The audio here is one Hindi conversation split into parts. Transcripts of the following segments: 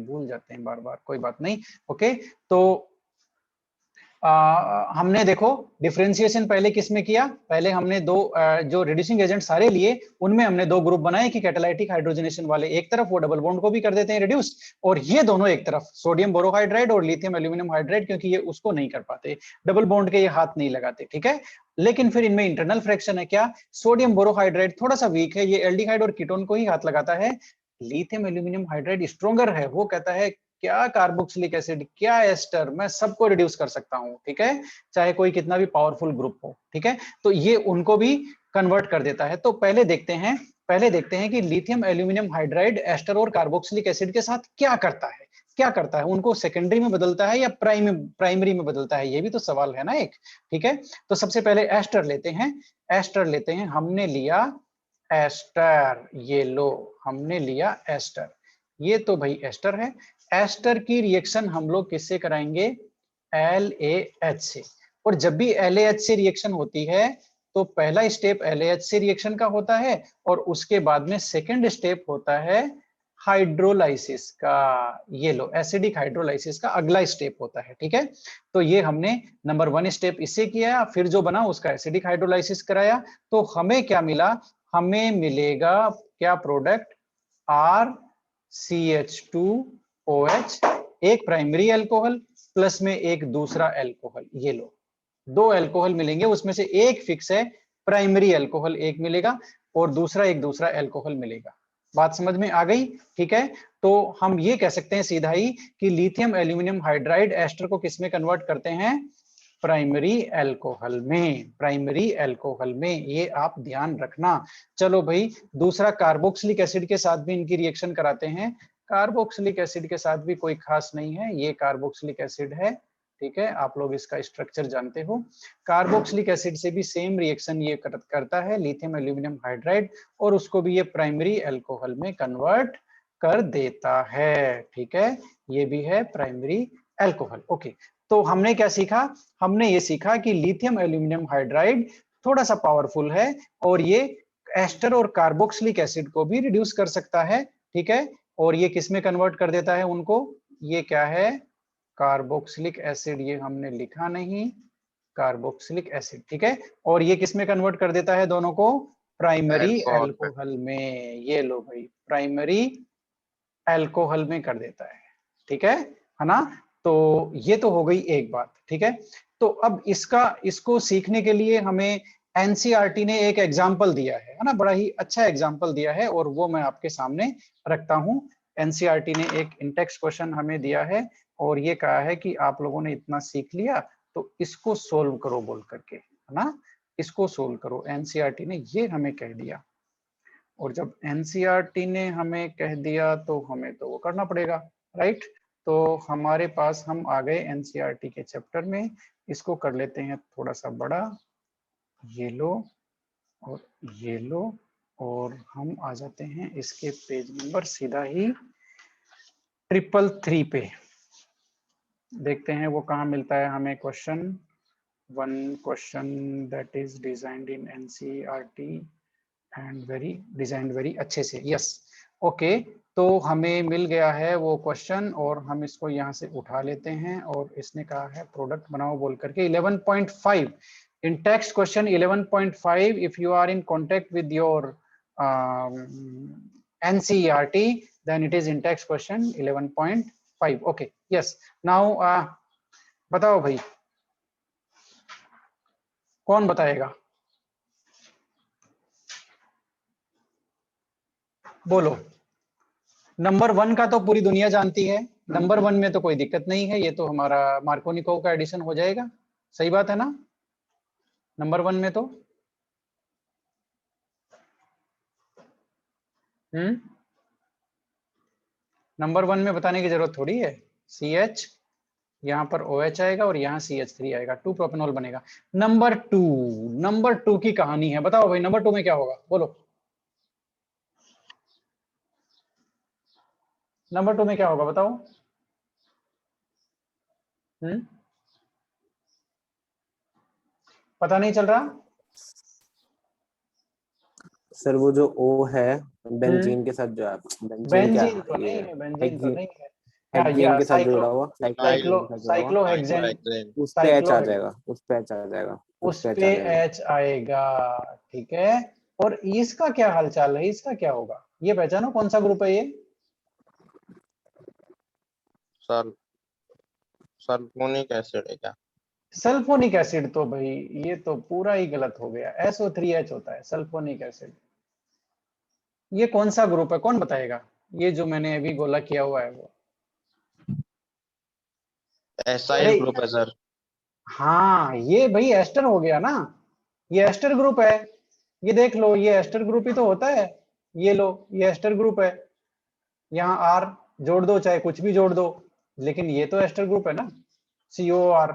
भूल जाते हैं बार बार, कोई बात नहीं। ओके, तो हमने देखो डिफरेंशिएशन पहले किस में किया, पहले हमने दो जो रिड्यूसिंग एजेंट सारे लिए उनमें हमने दो ग्रुप बनाए कि कैटालाइटिक हाइड्रोजनेशन वाले एक तरफ वो डबल बॉन्ड को भी कर देते हैं रिड्यूस, और ये दोनों एक तरफ सोडियम बोरोहाइड्राइड और लिथियम एल्यूमिनियम हाइड्राइड, क्योंकि ये उसको नहीं कर पाते, डबल बॉन्ड के ये हाथ नहीं लगाते, ठीक है। लेकिन फिर इनमें इंटरनल फ्रैक्शन है क्या, सोडियम बोरोहाइड्राइड थोड़ा सा वीक है, ये एल्डिहाइड और कीटोन को ही हाथ लगाता है। लिथियम एल्यूमिनियम हाइड्राइड स्ट्रॉन्गर है, वो कहता है क्या कार्बोक्सिलिक एसिड क्या एस्टर, मैं सबको रिड्यूस कर सकता हूं, ठीक है, चाहे कोई कितना भी पावरफुल ग्रुप हो, ठीक है। तो ये उनको भी कन्वर्ट कर देता है। तो पहले देखते हैं कि लिथियम एल्यूमिनियम हाइड्राइड एस्टर और कार्बोक्सिलिक एसिड के साथ क्या करता है, क्या करता है, उनको सेकेंडरी में बदलता है या प्राइमरी में बदलता है, ये भी तो सवाल है ना एक, ठीक है। तो सबसे पहले एस्टर लेते हैं, हमने लिया एस्टर, ये लो, हमने लिया एस्टर, ये तो भाई एस्टर है। एस्टर की रिएक्शन हम लोग किससे कराएंगे, LAH से, और जब भी LAH से रिएक्शन होती है तो पहला स्टेप LAH से रिएक्शन का होता है और उसके बाद में सेकंड स्टेप होता है हाइड्रोलाइसिस का, ये लो एसिडिक हाइड्रोलाइसिस का अगला स्टेप होता है, ठीक है। तो ये हमने नंबर 1 स्टेप इससे किया, फिर जो बना उसका एसिडिक हाइड्रोलाइसिस कराया, तो हमें क्या मिला, हमें मिलेगा क्या प्रोडक्ट, RCH2OH, एक प्राइमरी अल्कोहल प्लस में एक दूसरा अल्कोहल, ये लो दो अल्कोहल मिलेंगे, उसमें से एक फिक्स है प्राइमरी अल्कोहल एक मिलेगा और दूसरा एक दूसरा अल्कोहल मिलेगा। बात समझ में आ गई, ठीक है। तो हम ये कह सकते हैं सीधा ही कि लिथियम एल्यूमिनियम हाइड्राइड एस्टर को किस में कन्वर्ट करते हैं, प्राइमरी अल्कोहल में, प्राइमरी अल्कोहल में, ये आप ध्यान रखना। चलो भाई, दूसरा कार्बोक्सिलिक एसिड के साथ भी इनकी रिएक्शन कराते हैं। कार्बोक्सिलिक एसिड के साथ भी कोई खास नहीं है, ये कार्बोक्सिलिक एसिड है, ठीक है, आप लोग इसका स्ट्रक्चर जानते हो। कार्बोक्सिलिक एसिड से भी सेम रिएक्शन ये करता है लिथियम एल्यूमिनियम हाइड्राइड, और उसको भी ये प्राइमरी अल्कोहल में कन्वर्ट कर देता है, ठीक है, ये भी है प्राइमरी अल्कोहल। ओके, तो हमने क्या सीखा, हमने ये सीखा कि लिथियम एल्यूमिनियम हाइड्राइड थोड़ा सा पावरफुल है और ये एस्टर और कार्बोक्सिलिक एसिड को भी रिड्यूस कर सकता है, ठीक है, और ये किस में कन्वर्ट कर देता है उनको, ये क्या है, कार्बोक्सिलिक एसिड, ये हमने लिखा नहीं, कार्बोक्सिलिक एसिड, ठीक है, और ये किस में कन्वर्ट कर देता है दोनों को, प्राइमरी अल्कोहल में, ये लो भाई प्राइमरी अल्कोहल में कर देता है, ठीक है ना। तो ये तो हो गई एक बात, ठीक है। तो अब इसको सीखने के लिए हमें एनसीईआरटी ने एक एग्जाम्पल दिया है ना, बड़ा ही अच्छा एग्जाम्पल दिया है और वो मैं आपके सामने रखता हूं। एनसीईआरटी ने एक इंटेक्स क्वेश्चन हमें दिया है और ये कहा है कि आप लोगों ने इतना सीख लिया तो इसको सोल्व करो बोल करके, है ना, इसको सोल्व करो, एनसीईआरटी ने ये हमें कह दिया। और जब एनसीईआरटी ने हमें कह दिया तो हमें तो वो करना पड़ेगा, राइट। तो हमारे पास हम आ गए एनसीईआरटी के चैप्टर में, इसको कर लेते हैं थोड़ा सा बड़ा, ये लो और ये लो, और हम आ जाते हैं इसके पेज नंबर सीधा ही 333 पे, देखते हैं वो कहाँ मिलता है हमें question, one question that is designed in NCERT and designed very अच्छे से, यस, ओके। तो हमें मिल गया है वो क्वेश्चन और हम इसको यहाँ से उठा लेते हैं, और इसने कहा है प्रोडक्ट बनाओ बोल करके 11.5 in text question 11.5, if you are in contact with your NCERT then it is in text question 11.5, okay, yes, now बताओ भाई, कौन बताएगा, बोलो। नंबर 1 का तो पूरी दुनिया जानती है, नंबर 1 में तो कोई दिक्कत नहीं है, ये तो हमारा मार्कोनिकोव का एडिशन हो जाएगा, सही बात है ना, नंबर 1 में तो नंबर 1 में बताने की जरूरत थोड़ी है, CH यहाँ पर OH आएगा और यहाँ CH3 आएगा, 2 प्रोपेनॉल बनेगा। नंबर 2 की कहानी है, बताओ भाई नंबर 2 में क्या होगा, बोलो नंबर 2 में क्या होगा, बताओ। पता नहीं चल रहा सर, वो जो O है बेंजीन के साथ जो है, बेंजीन क्या बेंजीन तो है, नहीं ये है, बेंजीन तो नहीं है, हेक्सेन के साथ जुड़ा हुआ, साइक्लो साइक्लोहेक्सेन के साथ जुड़ा हुआ, साइक्लोहेक्सेन, उस पे एच आ जाएगा, उस पे एच आ जाएगा, उस पे एच आएगा। ठीक है, और इसका क्या हालचाल है, इसका क्या होगा, ये पहचानो कौन सा ग्रुप है ये? सल्फोनिक एसिड है क्या? सल्फोनिक एसिड तो भाई ये तो पूरा ही गलत हो गया, SO3H होता है सल्फोनिक एसिड। ये कौन सा ग्रुप है, कौन बताएगा? ये जो मैंने अभी गोला किया हुआ है वो। एसाइल अरे ग्रुप है सर। हाँ, ये भाई एस्टर हो गया ना, ये एस्टर ग्रुप है। ये देख लो, ये एस्टर ग्रुप ही तो होता है। ये लो, ये एस्टर ग्रुप है। यहाँ आर जोड़ दो, चाहे कुछ भी जोड़ दो, लेकिन ये तो एस्टर ग्रुप है ना, COR।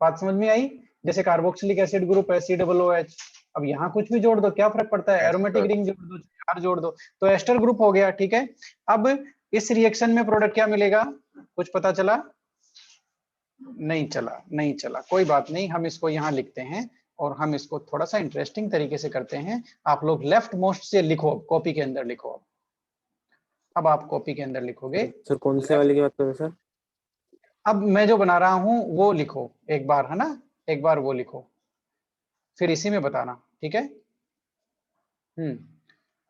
बात समझ में आई? जैसे कार्बोक्सिलिक एसिड ग्रुप है COOH। अब यहाँ कुछ भी जोड़ दो, क्या फर्क पड़ता है, एरोमेटिक रिंग जोड़ दो, आर जोड़ दो, तो एस्टर ग्रुप हो गया। ठीक है, अब इस रिएक्शन में प्रोडक्ट क्या मिलेगा, कुछ पता चला? नहीं चला, नहीं चला, कोई बात नहीं, हम इसको यहाँ लिखते हैं और हम इसको थोड़ा सा इंटरेस्टिंग तरीके से करते हैं। आप लोग लेफ्ट मोस्ट से लिखो, कॉपी के अंदर लिखो। अब आप कॉपी के अंदर लिखोगे सर। कौन से वाले की बात कर रहे हैं सर? अब मैं जो बना रहा हूं वो लिखो एक बार, है ना, एक बार वो लिखो, फिर इसी में बताना। ठीक है,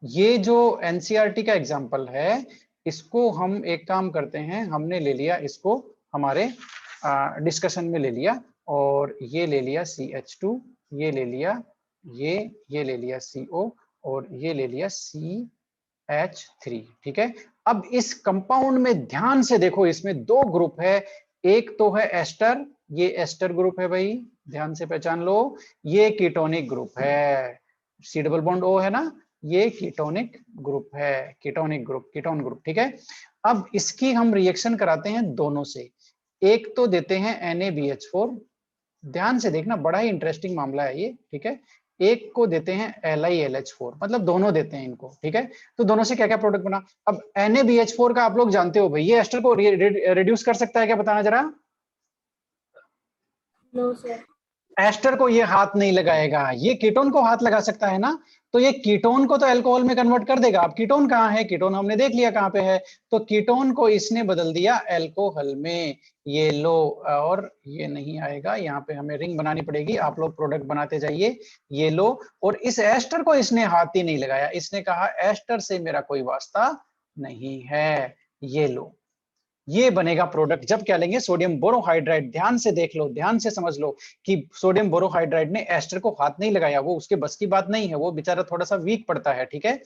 ये जो एनसीईआरटी का एग्जाम्पल है, इसको हम एक काम करते हैं, हमने ले लिया इसको हमारे डिस्कशन में ले लिया, और ये ले लिया CH2, ये ले लिया ये ले लिया CO, और ये ले लिया CH3। ठीक है, अब इस कंपाउंड में ध्यान से देखो, इसमें दो ग्रुप है, एक तो है एस्टर, ये एस्टर ग्रुप है भाई, ध्यान से पहचान लो। ये कीटोनिक ग्रुप है, C डबल बॉन्ड O है ना, ये कीटोनिक ग्रुप है, कीटोनिक ग्रुप, कीटोन ग्रुप। ठीक है, अब इसकी हम रिएक्शन कराते हैं दोनों से। एक तो देते हैं NaBH4, ध्यान से देखना, बड़ा ही इंटरेस्टिंग मामला है ये। ठीक है, एक को देते हैं LiLH4, मतलब दोनों देते हैं इनको। ठीक है, तो दोनों से क्या क्या प्रोडक्ट बना? अब NaBH4 का आप लोग जानते हो भाई, ये एस्टर को रिड्यूस कर सकता है क्या, बताना जरा। No sir. एस्टर को ये हाथ नहीं लगाएगा, ये कीटोन को हाथ लगा सकता है ना, तो ये कीटोन को तो अल्कोहल में कन्वर्ट कर देगा। अब कीटोन कहाँ है, कीटोन हमने देख लिया कहाँ पे है, तो कीटोन को इसने बदल दिया अल्कोहल में। ये लो, और ये नहीं आएगा, यहाँ पे हमें रिंग बनानी पड़ेगी, आप लोग प्रोडक्ट बनाते जाइए। ये लो, और इस एस्टर को इसने हाथ ही नहीं लगाया, इसने कहा एस्टर से मेरा कोई वास्ता नहीं है। ये लो, ये बनेगा प्रोडक्ट। जब क्या लेंगे, सोडियम बोरोहाइड्राइड। ध्यान से देख लो, ध्यान से समझ लो कि सोडियम बोरोहाइड्राइड ने एस्टर को हाथ नहीं लगाया, वो उसके बस की बात नहीं है, वो बेचारा थोड़ा सा वीक पड़ता है। ठीक है,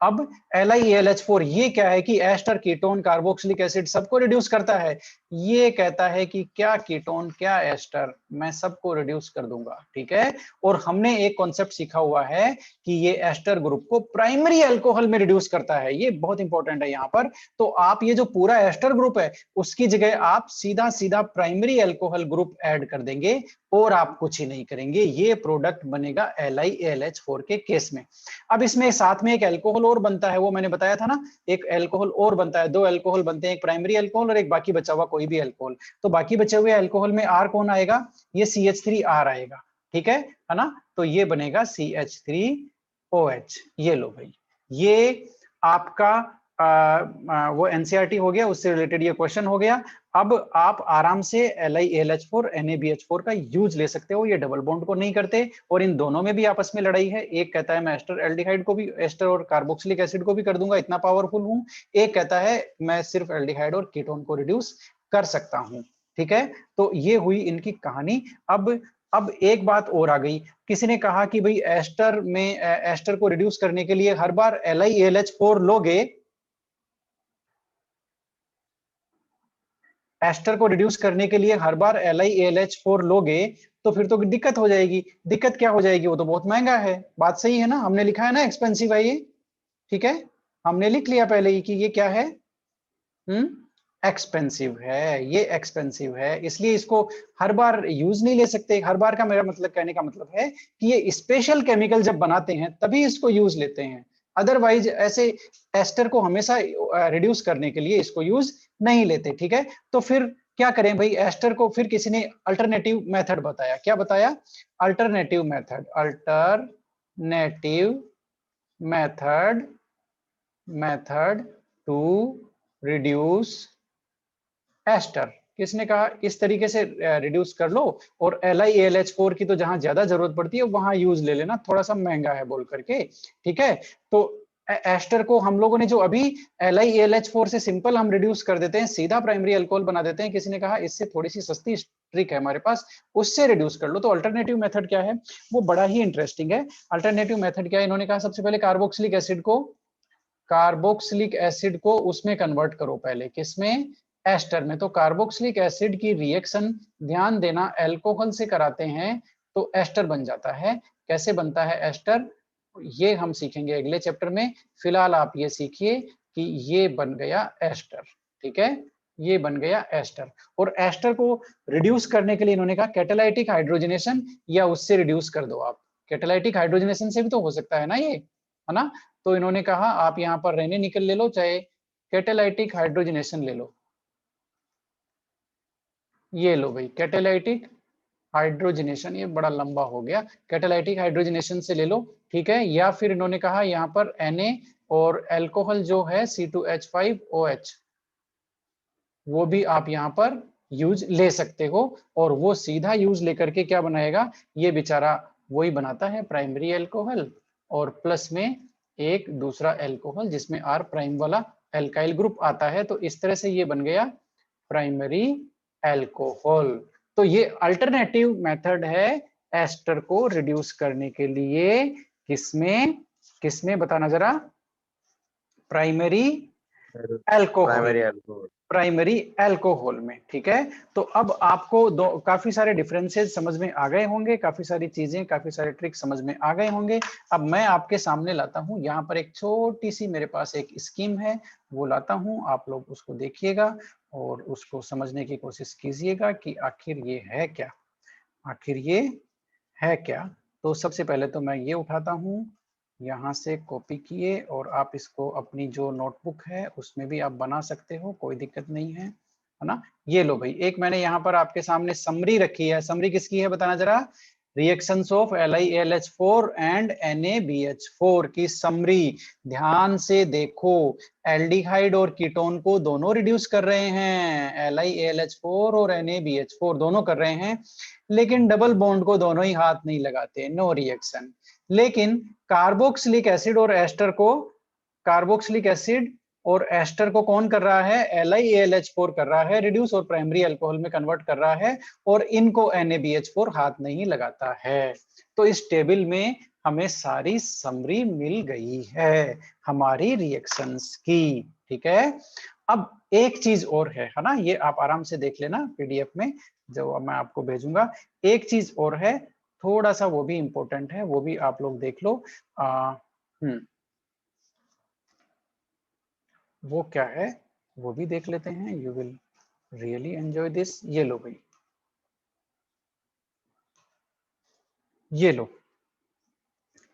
अब LiAlH4 ये क्या है कि एस्टर, कीटोन, कार्बोक्सिलिक एसिड सबको रिड्यूस करता है। ये कहता है कि क्या कीटोन क्या एस्टर, मैं सबको रिड्यूस कर दूंगा। ठीक है, और हमने एक कॉन्सेप्ट सीखा हुआ है कि ये एस्टर ग्रुप को प्राइमरी अल्कोहल में रिड्यूस करता है, ये बहुत इंपॉर्टेंट है यहाँ पर। तो आप ये जो पूरा एस्टर ग्रुप है, उसकी जगह आप सीधा सीधा प्राइमरी अल्कोहल ग्रुप ऐड कर देंगे, और आप कुछ ही नहीं करेंगे, ये प्रोडक्ट बनेगा LiAlH4 के केस में। अब इसमें साथ में एक अल्कोहल और बनता है, वो मैंने बताया था ना, एक अल्कोहल और बनता है, दो अल्कोहल बनते हैं, एक प्राइमरी अल्कोहल और एक बाकी बचा हुआ कोई भी अल्कोहल। तो बाकी बचे हुए अल्कोहल में R कौन आएगा, ये CH3R आएगा। ठीक है ना, तो ये बनेगा CH3OH। ये लो भाई, ये आपका वो एनसीईआरटी हो गया, उससे रिलेटेड ये क्वेश्चन हो गया। अब आप आराम से LiAlH4 NaBH4 का यूज ले सकते हो, ये डबल बॉन्ड को नहीं करते, और इन दोनों में भी आपस में लड़ाई है। एक कहता है मैं एस्टर एल्डिहाइड को भी, एस्टर और कार्बोक्सिलिक एसिड को भी कर दूंगा, इतना पावरफुल हूं। एक कहता है मैं सिर्फ एल्डिहाइड और कीटोन को रिड्यूस कर सकता हूं। ठीक है, तो ये हुई इनकी कहानी। अब एक बात और आ गई, किसी ने कहा कि भाई एस्टर में, एस्टर को रिड्यूस करने के लिए हर बार LiAlH4 लोगे, एस्टर को रिड्यूस करने के लिए हर बार LiAlH4 लोगे, तो फिर तो दिक्कत हो जाएगी। दिक्कत क्या हो जाएगी, वो तो बहुत महंगा है। बात सही है ना, हमने लिखा है ना एक्सपेंसिव है ये। ठीक है, हमने लिख लिया पहले ही कि ये क्या है, एक्सपेंसिव है, ये एक्सपेंसिव है, इसलिए इसको हर बार यूज नहीं ले सकते। हर बार का मेरा मतलब, कहने का मतलब है कि ये स्पेशल केमिकल जब बनाते हैं तभी इसको यूज लेते हैं, अदरवाइज ऐसे एस्टर को हमेशा रिड्यूस करने के लिए इसको यूज नहीं लेते। ठीक है, तो फिर क्या करें भाई, एस्टर को फिर किसी ने अल्टरनेटिव मेथड बताया, क्या बताया, alternative method, alternative method to reduce ester. किसने कहा इस तरीके से रिड्यूस कर लो, और LiAlH4 की तो जहां ज्यादा जरूरत पड़ती है वहां यूज ले लेना, थोड़ा सा महंगा है बोल करके, ठीक है। तो एस्टर को हम लोगों ने जो अभी LiAlH4 से सिंपल हम रिड्यूस कर देते हैं, सीधा प्राइमरी अल्कोहल बना देते हैं। किसी ने कहा इससे थोड़ी सी सस्ती ट्रिक है हमारे पास, उससे रिड्यूस कर लो। तो अल्टरनेटिव मेथड क्या है, वो बड़ा ही इंटरेस्टिंग है। अल्टरनेटिव मेथड क्या है, इन्होंने कहा सबसे पहले कार्बोक्सिलिक एसिड को उसमें कन्वर्ट करो, पहले किसमें, एस्टर में। तो कार्बोक्सिलिक एसिड की रिएक्शन, ध्यान देना, अल्कोहल से कराते हैं तो एस्टर बन जाता है। कैसे बनता है एस्टर, ये हम सीखेंगे अगले चैप्टर में। फिलहाल आप ये सीखिए कि ये बन गया एस्टर, ठीक है, ये बन गया एस्टर। और एस्टर को रिड्यूस करने के लिए इन्होंने कहा कैटालाइटिक हाइड्रोजनेशन, या उससे रिड्यूस कर दो आप। कैटालाइटिक हाइड्रोजनेशन से भी तो हो सकता है ना ये, है ना। तो इन्होंने कहा आप यहाँ पर रेने निकल ले लो, चाहे कैटालाइटिक हाइड्रोजनेशन ले लो। ये लो भाई कैटालाइटिक हाइड्रोजनेशन, ये बड़ा लंबा हो गया, कैटालाइटिक हाइड्रोजनेशन से ले लो, ठीक है। या फिर इन्होंने कहा यहाँ पर Na और अल्कोहल जो है C2H5OH, वो भी आप यहाँ पर यूज ले सकते हो। और वो सीधा यूज लेकर के क्या बनाएगा, ये बेचारा वही बनाता है प्राइमरी अल्कोहल, और प्लस में एक दूसरा अल्कोहल जिसमें R प्राइम वाला एल्काइल ग्रुप आता है। तो इस तरह से ये बन गया प्राइमरी अल्कोहल। तो ये अल्टरनेटिव मेथड है एस्टर को रिड्यूस करने के लिए। किसमें किसमें बताना जरा, प्राइमरी अल्कोहल, प्राइमरी अल्कोहल में, ठीक है। तो अब आपको काफी सारे डिफरेंसेस समझ में आ गए होंगे, काफी सारी चीजें, काफी सारे ट्रिक समझ में आ गए होंगे। अब मैं आपके सामने लाता हूं, यहाँ पर एक छोटी सी मेरे पास एक स्कीम है, वो लाता हूं, आप लोग उसको देखिएगा और उसको समझने की कोशिश कीजिएगा कि आखिर ये है क्या, आखिर ये है क्या। तो सबसे पहले तो मैं ये उठाता हूँ, यहाँ से कॉपी किए, और आप इसको अपनी जो नोटबुक है उसमें भी आप बना सकते हो, कोई दिक्कत नहीं है ना। ये लो भाई, एक मैंने यहाँ पर आपके सामने समरी रखी है। समरी किसकी है बताना जरा, reactions of LiAlH4 and NaBH4 की समरी। ध्यान से देखो, एल्डिहाइड और कीटोन को दोनों रिड्यूस कर रहे हैं, LiAlH4 और NaBH4 दोनों कर रहे हैं, लेकिन डबल बॉन्ड को दोनों ही हाथ नहीं लगाते, नो रिएक्शन। लेकिन कार्बोक्सिलिक एसिड और एस्टर को, कार्बोक्सिलिक एसिड और एस्टर को कौन कर रहा है, LiAlH4 कर रहा है रिड्यूस, और प्राइमरी अल्कोहल में कन्वर्ट कर रहा है, और इनको NaBH4 हाथ नहीं लगाता है। तो इस टेबल में हमें सारी समरी मिल गई है हमारी रिएक्शंस की, ठीक है। अब एक चीज और है ना, ये आप आराम से देख लेना PDF में जो मैं आपको भेजूंगा। एक चीज और है, थोड़ा सा वो भी इंपॉर्टेंट है, वो भी आप लोग देख लो। वो क्या है वो भी देख लेते हैं, you will really enjoy this. ये लो भाई, ये लो,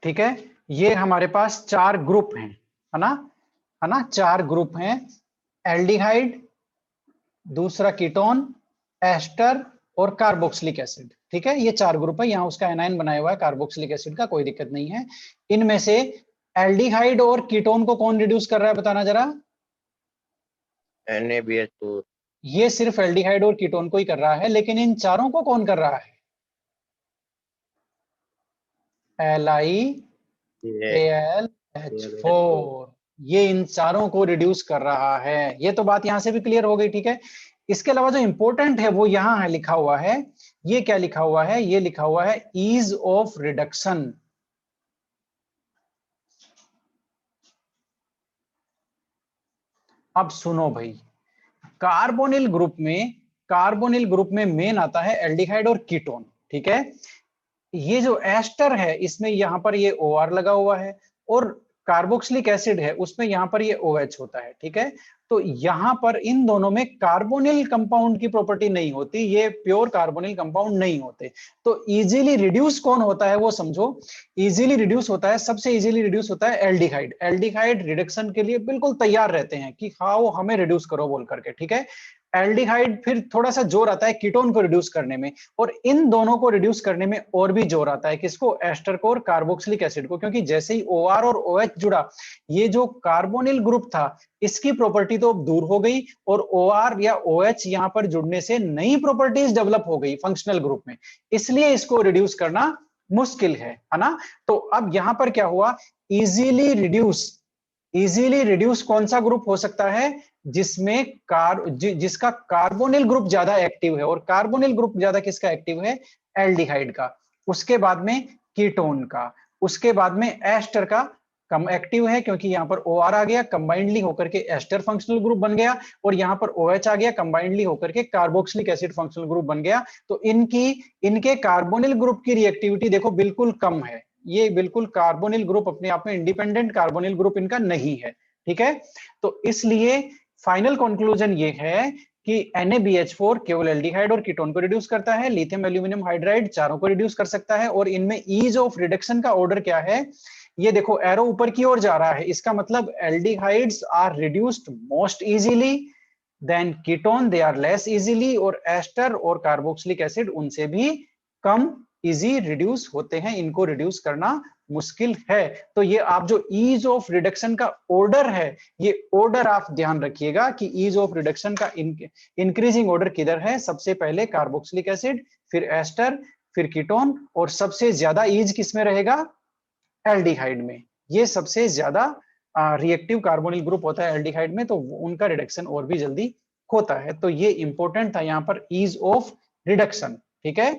ठीक है। ये हमारे पास 4 ग्रुप हैं, है ना, 4 ग्रुप हैं, एल्डिहाइड, दूसरा कीटोन, एस्टर और कार्बोक्सिलिक एसिड, ठीक है। ये 4 ग्रुप है, यहाँ उसका एनाइन बनाया हुआ है कार्बोक्सिलिक एसिड का, कोई दिक्कत नहीं है। इनमें से एल्डिहाइड और कीटोन को कौन रिड्यूस कर रहा है बताना जरा, NaBH4, ये सिर्फ एल्डिहाइड और कीटोन को ही कर रहा है, लेकिन इन चारों को कौन कर रहा है, LiAlH4, ये इन चारों को रिड्यूस कर रहा है। ये तो बात यहां से भी क्लियर हो गई, ठीक है। इसके अलावा जो इंपॉर्टेंट है वो यहां है लिखा हुआ है, ये क्या लिखा हुआ है, ये लिखा हुआ है ईज ऑफ रिडक्शन। अब सुनो भाई, कार्बोनिल ग्रुप में मेन आता है एल्डिहाइड और कीटोन, ठीक है। ये जो एस्टर है इसमें यहाँ पर ये OR लगा हुआ है, और कार्बोक्सिलिक एसिड है उसमें यहाँ पर ये OH होता है, ठीक है। तो यहाँ पर इन दोनों में कार्बोनिल कंपाउंड की प्रॉपर्टी नहीं होती, ये प्योर कार्बोनिल कंपाउंड नहीं होते। तो इजीली रिड्यूस कौन होता है वो समझो, इजीली रिड्यूस होता है, सबसे इजीली रिड्यूस होता है एल्डिहाइड। एल्डिहाइड रिडक्शन के लिए बिल्कुल तैयार रहते हैं कि हाँ वो हमें रिड्यूस करो बोल करके, ठीक है। एल्डिहाइड फिर थोड़ा सा जोर आता है कीटोन को रिड्यूस करने में, और इन दोनों को रिड्यूस करने में और भी जोर आता है, किसको, एस्टर को और कार्बोक्सिलिक एसिड को, क्योंकि जैसे ही OR और OH जुड़ा, ये जो कार्बोनिल ग्रुप था इसकी प्रॉपर्टी तो दूर हो गई, और OR या OH यहां पर जुड़ने से नई प्रॉपर्टीज डेवलप हो गई फंक्शनल ग्रुप में, इसलिए इसको रिड्यूस करना मुश्किल है ना। तो अब यहां पर क्या हुआ, इजीली रिड्यूस कौन सा ग्रुप हो सकता है, जिसमें जिसका कार्बोनिल ग्रुप ज्यादा एक्टिव है, और कार्बोनिल ग्रुप ज्यादा किसका एक्टिव है, एल्डिहाइड का, उसके बाद में कीटोन का, उसके बाद में एस्टर का कम एक्टिव है, क्योंकि यहां पर OR आ गया, कंबाइंडली होकर के एस्टर फंक्शनल ग्रुप बन गया, और यहां पर OH आ गया, कंबाइंडली होकर के कार्बोक्सिलिक एसिड फंक्शनल ग्रुप बन गया। तो इनके कार्बोनिल ग्रुप की रिएक्टिविटी देखो बिल्कुल कम है, ये बिल्कुल कार्बोनिल ग्रुप अपने आप में इंडिपेंडेंट कार्बोनिल ग्रुप इनका नहीं है, ठीक है। तो इसलिए फाइनल कंक्लूजन ये है कि NaBH4 केवल एल्डिहाइड और कीटोन को रिड्यूस करता है, लिथियम एल्यूमिनियम हाइड्राइड चारों को रिड्यूस कर सकता है, और इनमें ईज ऑफ रिडक्शन का ऑर्डर क्या है, ये देखो एरो ऊपर की ओर जा रहा है, इसका मतलब aldehydes are reduced most easily, then ketone they are less easily, और एस्टर और कार्बोक्सिलिक एसिड उनसे भी कम इजी रिड्यूस होते हैं, इनको रिड्यूस करना मुश्किल है। तो ये आप जो ईज ऑफ रिडक्शन का ऑर्डर है, ये ऑर्डर आप ध्यान रखिएगा कि ईज ऑफ रिडक्शन का इंक्रीजिंग ऑर्डर किधर है, सबसे पहले कार्बोक्सिलिक एसिड, फिर एस्टर, फिर कीटोन, और सबसे ज्यादा ईज किसमें रहेगा, एल्डिहाइड में। ये सबसे ज्यादा रिएक्टिव कार्बोनिल ग्रुप होता है एल्डिहाइड में, तो उनका रिडक्शन और भी जल्दी होता है। तो ये इंपॉर्टेंट था यहाँ पर ईज ऑफ रिडक्शन, ठीक है।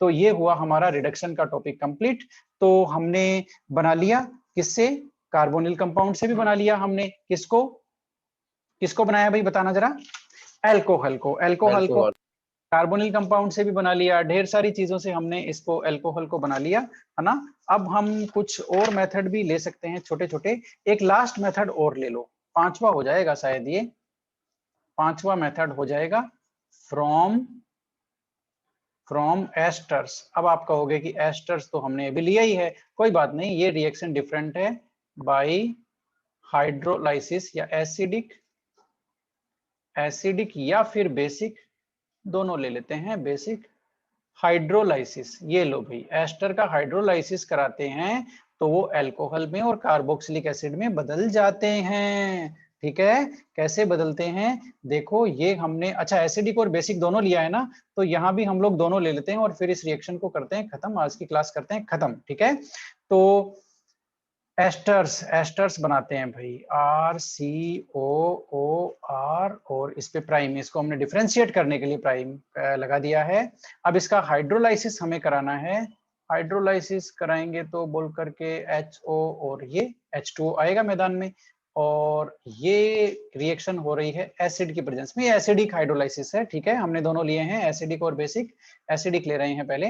तो ये हुआ हमारा रिडक्शन का टॉपिक कंप्लीट। तो हमने बना लिया किससे, कार्बोनिल कंपाउंड से भी बना लिया हमने, किसको किसको बनाया भाई बताना जरा, एल्कोहल को कार्बोनिल कंपाउंड से भी बना लिया, ढेर सारी चीजों से हमने इसको एल्कोहल को बना लिया, है ना। अब हम कुछ और मेथड भी ले सकते हैं छोटे छोटे, एक लास्ट मेथड और ले लो, पांचवा हो जाएगा शायद, ये पांचवा मेथड हो जाएगा फ्रॉम एस्टर्स। अब आप कहोगे कि एस्टर्स तो हमने अभी लिया ही है, कोई बात नहीं, ये रिएक्शन डिफरेंट है, बाय हाइड्रोलाइसिस या एसिडिक या फिर बेसिक, दोनों ले लेते हैं, बेसिक हाइड्रोलाइसिस। ये लो भाई, एस्टर का हाइड्रोलाइसिस कराते हैं तो वो अल्कोहल में और कार्बोक्सिलिक एसिड में बदल जाते हैं, ठीक है। कैसे बदलते हैं देखो, ये हमने अच्छा एसिडिक और बेसिक दोनों लिया है ना, तो यहाँ भी हम लोग दोनों ले लेते हैं और फिर इस रिएक्शन को करते हैं खत्म, आज की क्लास करते हैं खत्म, ठीक है। तो एस्टर्स बनाते हैं भाई, RCOOR, और इस पे प्राइम, इसको हमने डिफरेंशिएट करने के लिए प्राइम लगा दिया है। अब इसका हाइड्रोलाइसिस हमें कराना है, हाइड्रोलाइसिस कराएंगे तो बोल करके HO और ये H2O आएगा मैदान में, और ये रिएक्शन हो रही है एसिड की प्रेजेंस में, ये एसिडिक हाइड्रोलाइसिस है, ठीक है। हमने दोनों लिए हैं, एसिडिक और बेसिक, एसिडिक ले रहे हैं पहले।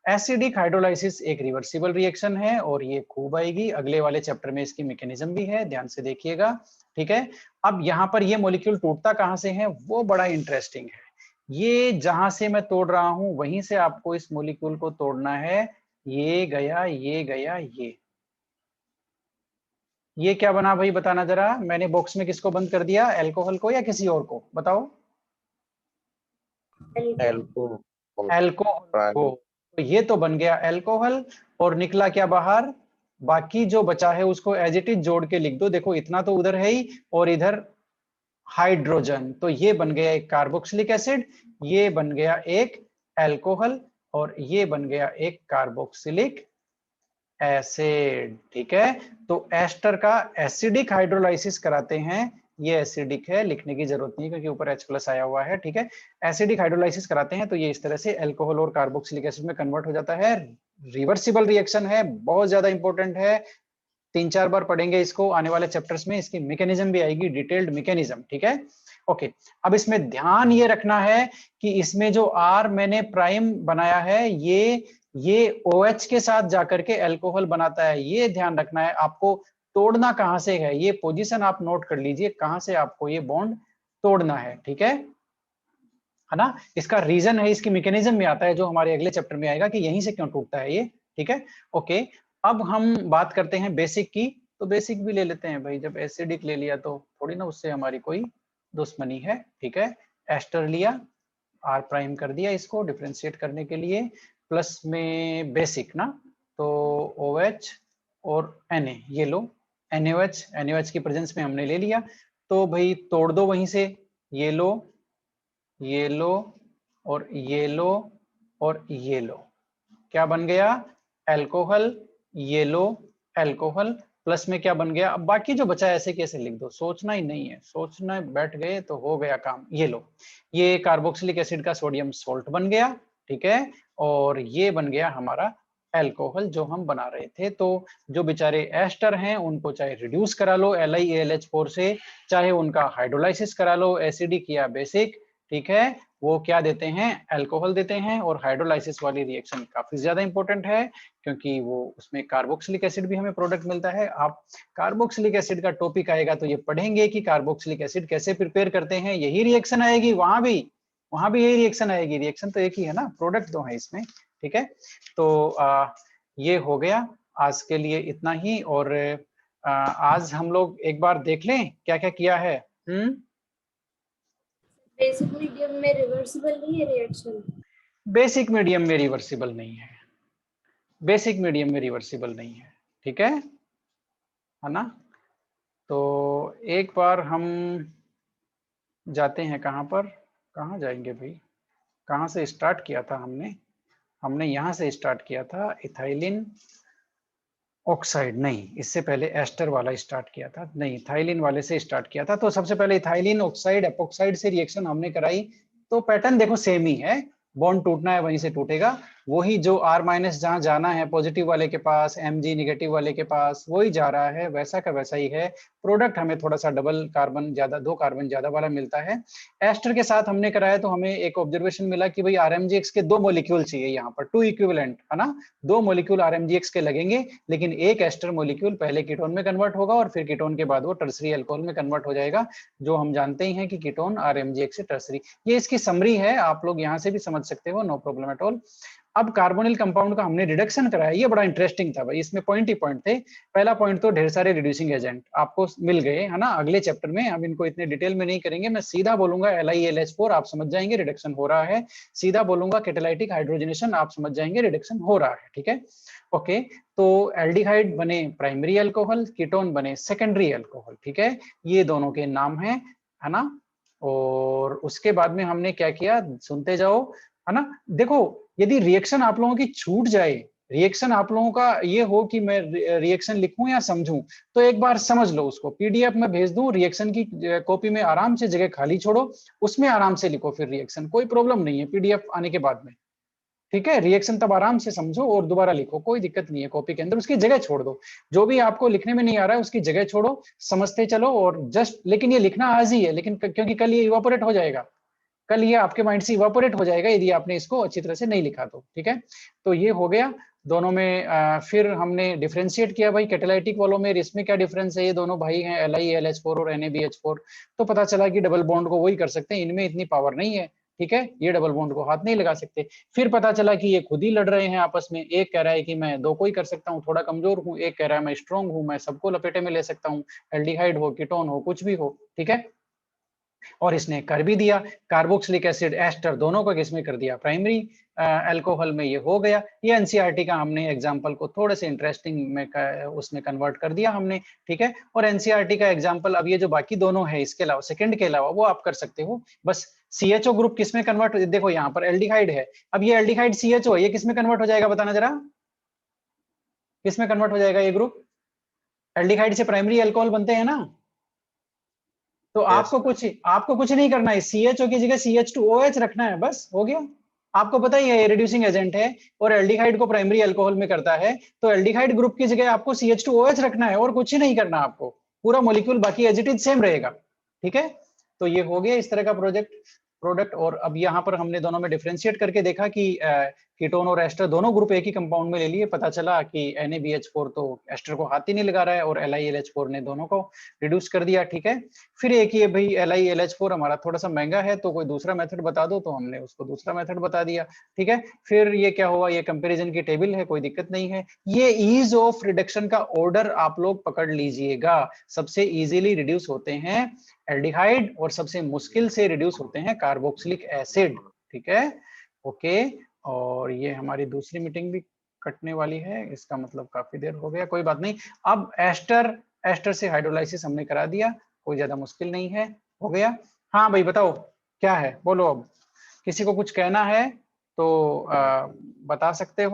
एसिडिक हाइड्रोलाइसिस एक रिवर्सिबल रिएक्शन है, और ये खूब आएगी, अगले वाले चैप्टर में इसकी मैकेनिज्म भी है, ध्यान से देखिएगा, ठीक है। अब यहाँ पर ये मॉलिक्यूल टूटता कहाँ से है, वो बड़ा इंटरेस्टिंग है, ये जहां से मैं तोड़ रहा हूं वहीं से आपको इस मॉलिक्यूल को तोड़ना है, ये गया ये गया ये क्या बना भाई बताना जरा, मैंने बॉक्स में किसको बंद कर दिया, अल्कोहल को या किसी और को, बताओ। अल्कोहल को, तो ये तो बन गया अल्कोहल, और निकला क्या बाहर, बाकी जो बचा है उसको एज इट इज जोड़ के लिख दो, देखो इतना तो उधर है ही, और इधर हाइड्रोजन, तो ये बन गया एक कार्बोक्सिलिक एसिड, ये बन गया एक अल्कोहल, और ये बन गया एक कार्बोक्सिलिक एसिड, ठीक है। तो एस्टर का एसिडिक हाइड्रोलाइसिस कराते हैं, ये एसिडिक है, लिखने की जरूरत नहीं क्योंकि ऊपर H+ आया हुआ है, ठीक है। एसिडिक हाइड्रोलाइसिस कराते हैं तो ये इस तरह से अल्कोहल और कार्बोक्सिलिक एसिड में कन्वर्ट हो जाता है, रिवर्सिबल रिएक्शन है, बहुत ज्यादा इंपॉर्टेंट है, 3-4 बार पढ़ेंगे इसको आने वाले चैप्टर्स में, इसकी मैकेनिज्म भी आएगी, डिटेल्ड मैकेनिज्म, ठीक है। ओके, अब इसमें ध्यान ये रखना है कि इसमें जो R मैंने प्राइम बनाया है, ये OH के साथ जाकर के अल्कोहल बनाता है, ये ध्यान रखना है आपको, तोड़ना कहां से है, ये पोजीशन आप नोट कर लीजिए, कहां से आपको ये बॉन्ड तोड़ना है, ठीक है ना। इसका रीजन है, इसकी मैकेनिज्म में आता है, जो हमारे अगले चैप्टर में आएगा कि यहीं से क्यों टूटता है ये, ठीक है। ओके, अब हम बात करते हैं बेसिक की, तो बेसिक भी ले लेते हैं भाई, जब एसिडिक ले लिया तो थोड़ी ना उससे हमारी कोई दुश्मनी है, ठीक है। एस्टर लिया, R प्राइम कर दिया इसको डिफरेंशिएट करने के लिए, प्लस में बेसिक ना, तो OH और Na ये लो, NaOH की प्रेजेंस में हमने ले लिया, तो भाई तोड़ दो वहीं से, ये लो, ये लो और ये लो और ये लो, क्या बन गया? अल्कोहल, ये लो अल्कोहल, प्लस में क्या बन गया? अब बाकी जो बचा है ऐसे कैसे लिख दो, सोचना ही नहीं है, सोचना बैठ गए तो हो गया काम। ये लो, ये कार्बोक्सिलिक एसिड का सोडियम सोल्ट बन गया, ठीक है, और ये बन गया हमारा अल्कोहल जो हम बना रहे थे। तो जो बेचारे एस्टर हैं उनको चाहे रिड्यूस करा लो LiAlH4 से, चाहे उनका हाइड्रोलाइसिस करा लो एसिडिक या बेसिक, ठीक है, वो क्या देते हैं? अल्कोहल देते हैं। और हाइड्रोलाइसिस वाली रिएक्शन काफी ज्यादा इंपॉर्टेंट है क्योंकि वो उसमें कार्बोक्सिलिक एसिड भी हमें प्रोडक्ट मिलता है। आप कार्बोक्सिलिक एसिड का टॉपिक आएगा तो ये पढ़ेंगे कि कार्बोक्सिलिक एसिड कैसे प्रिपेयर करते हैं, यही रिएक्शन आएगी, वहां भी यही रिएक्शन आएगी, रिएक्शन तो एक ही है ना, प्रोडक्ट दो है इसमें, ठीक है। तो ये हो गया आज के लिए इतना ही। और आज हम लोग एक बार देख लें क्या क्या किया है। बेसिक मीडियम में रिवर्सिबल नहीं है रिएक्शन, बेसिक मीडियम में रिवर्सिबल नहीं है, बेसिक मीडियम में रिवर्सिबल नहीं है, ठीक है ना। तो एक बार हम जाते हैं कहाँ पर, कहाँ जाएंगे भाई, कहाँ से स्टार्ट किया था हमने यहाँ से स्टार्ट किया था, इथाइलिन ऑक्साइड, नहीं इससे पहले एस्टर वाला स्टार्ट किया था, नहीं इथाइलिन वाले से स्टार्ट किया था। तो सबसे पहले इथाइलिन ऑक्साइड एपोक्साइड से रिएक्शन हमने कराई, तो पैटर्न देखो सेम ही है, बॉन्ड टूटना है वहीं से टूटेगा, वही जो R- जहाँ जाना है पॉजिटिव वाले के पास, Mg निगेटिव वाले के पास वही जा रहा है, वैसा का वैसा ही है। प्रोडक्ट हमें थोड़ा सा डबल कार्बन ज्यादा, 2 कार्बन ज्यादा वाला मिलता है। एस्टर के साथ हमने कराया तो हमें एक ऑब्जर्वेशन मिला कि भाई RMgX के 2 मॉलिक्यूल चाहिए यहाँ पर, 2 इक्विवेलेंट है ना, 2 मॉलिक्यूल RMgX के लगेंगे, लेकिन एक एस्टर मॉलिक्यूल पहले कीटोन में कन्वर्ट होगा और फिर कीटोन के बाद वो टर्सरी अल्कोहल में कन्वर्ट हो जाएगा, जो हम जानते ही हैं कि कीटोन RMgX से टर्सरी। ये इसकी समरी है, आप लोग यहाँ से भी समझ सकते हो, नो प्रॉब्लम एट ऑल। अब कार्बोनिल कंपाउंड का हमने रिडक्शन कराया, ये बड़ा इंटरेस्टिंग था भाई, इसमें पॉइंट ही पॉइंट थे। पहला पॉइंट तो ढेर सारे रिड्यूसिंग एजेंट आपको मिल गए है ना अगले चैप्टर में, अब इनको इतने डिटेल में नहीं करेंगे, मैं सीधा बोलूंगा LiAlH4 आप समझ जाएंगे रिडक्शन हो रहा है, सीधा बोलूंगा कैटालाइटिक हाइड्रोजनेशन आप समझ जाएंगे रिडक्शन हो रहा है, ठीक है ओके। तो एल्डिहाइड बने प्राइमरी अल्कोहल, कीटोन बने सेकेंडरी अल्कोहल, ठीक है, ये दोनों के नाम है ना। और उसके बाद में हमने क्या किया, सुनते जाओ है ना। देखो यदि रिएक्शन आप लोगों की छूट जाए, रिएक्शन आप लोगों का ये हो कि मैं रिएक्शन लिखूं या समझूं, तो एक बार समझ लो उसको, PDF में भेज दूं, रिएक्शन की कॉपी में आराम से जगह खाली छोड़ो, उसमें आराम से लिखो फिर रिएक्शन, कोई प्रॉब्लम नहीं है PDF आने के बाद में, ठीक है। रिएक्शन तब आराम से समझो और दोबारा लिखो, कोई दिक्कत नहीं है, कॉपी के अंदर उसकी जगह छोड़ दो, जो भी आपको लिखने में नहीं आ रहा है उसकी जगह छोड़ो, समझते चलो और जस्ट, लेकिन ये लिखना आज ही है, लेकिन क्योंकि कल ये इवापोरेट हो जाएगा, कल ये आपके माइंड से इवापोरेट हो जाएगा यदि आपने इसको अच्छी तरह से नहीं लिखा तो, ठीक है। तो ये हो गया दोनों में। फिर हमने डिफरेंशिएट किया भाई कैटालाइटिक वालों में, इसमें क्या डिफरेंस है, ये दोनों भाई हैं LiAlH4 और NaBH4, तो पता चला कि डबल बॉन्ड को वही कर सकते हैं, इनमें इतनी पावर नहीं है, ठीक है, ये डबल बॉन्ड को हाथ नहीं लगा सकते। फिर पता चला कि ये खुद ही लड़ रहे हैं आपस में, एक कह रहा है कि मैं 2 को ही कर सकता हूँ, थोड़ा कमजोर हूँ, एक कह रहा है मैं स्ट्रॉन्ग हूँ, मैं सबको लपेटे में ले सकता हूँ, एल्डिहाइड हो कीटोन हो कुछ भी हो, ठीक है। और इसने कर भी दिया, कार्बोक्सिलिक एसिड एस्टर दोनों को किसमें कर दिया, प्राइमरी अल्कोहल में, ये हो गया। ये NCERT का हमने एग्जांपल को थोड़े से इंटरेस्टिंग में उसमें कन्वर्ट कर दिया हमने, ठीक है। और NCERT का एग्जांपल, अब ये जो बाकी दोनों है इसके अलावा, सेकंड के अलावा, वो आप कर सकते हो, बस CHO ग्रुप किसमें कन्वर्ट, देखो यहाँ पर एल्डिहाइड है, अब ये एल्डिहाइड CHO है, ये किसमें कन्वर्ट हो जाएगा बताना जरा, किसमें कन्वर्ट हो जाएगा ये ग्रुप, एल्डिहाइड से प्राइमरी अल्कोहल बनते हैं ना, तो आपको कुछ नहीं करना है, CHO की जगह CH2OH रखना है, बस हो गया। आपको पता ही है रिड्यूसिंग एजेंट है और एल्डिहाइड को प्राइमरी अल्कोहल में करता है, तो एल्डिहाइड ग्रुप की जगह आपको CH2OH रखना है और कुछ ही नहीं करना आपको, पूरा मॉलिक्यूल बाकी एज इट इज सेम रहेगा, ठीक है। तो ये हो गया इस तरह का प्रोडक्ट। और अब यहाँ पर हमने दोनों में डिफरेंशिएट करके देखा कि कीटोन और एस्टर दोनों ग्रुप एक ही कंपाउंड में ले लिए, पता चला कि NaBH4 तो एस्टर को हाथ ही नहीं लगा रहा है और LiLH4 ने दोनों को रिड्यूस कर दिया। ठीक है, फिर एक ये भाई LiLH4 हमारा थोड़ा सा महंगा है तो कोई दूसरा मेथड बता दो, तो हमने उसको दूसरा मेथड बता दिया। ठीक है, फिर ये क्या हुआ, ये कंपैरिजन की टेबल है, कोई दिक्कत नहीं है। ये ईज ऑफ रिडक्शन का ऑर्डर आप लोग पकड़ लीजिएगा, सबसे इजीली रिड्यूस होते हैं एल्डिहाइड और सबसे मुश्किल से रिड्यूस होते हैं कार्बोक्सिलिक एसिड। ठीक है, ओके। और ये हमारी दूसरी मीटिंग भी कटने वाली है, इसका मतलब काफी देर हो गया, कोई बात नहीं। अब एस्टर से हाइड्रोलाइसिस हमने करा दिया, कोई ज्यादा मुश्किल नहीं है, हो गया। हाँ भाई बताओ क्या है, बोलो। अब किसी को कुछ कहना है तो बता सकते हो।